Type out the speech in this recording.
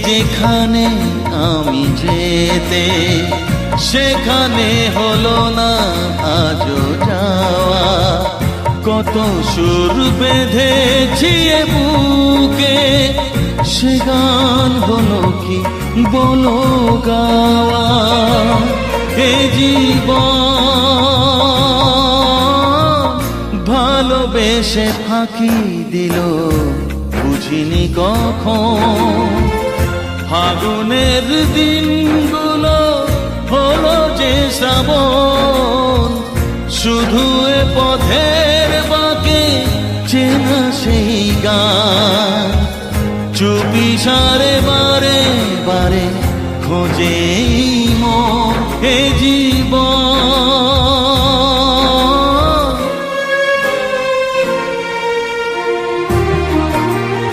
যেখানে আমি যেতে সেখানে হলো না আজও যাওয়া। কত সুর বেঁধেছি এ বুকে, সে গান হলো কি বলো গাওয়া। এ জীবন ভালোবেসে ফাঁকি দিল, বুঝিনি কখন ফাগুনের দিনগুলো হলো যে শ্রাবণ। শুধু এ পথের বাঁকে চেনা সেই গান, চুপি সারে বারে বারে খোঁজে মন। এ জীবন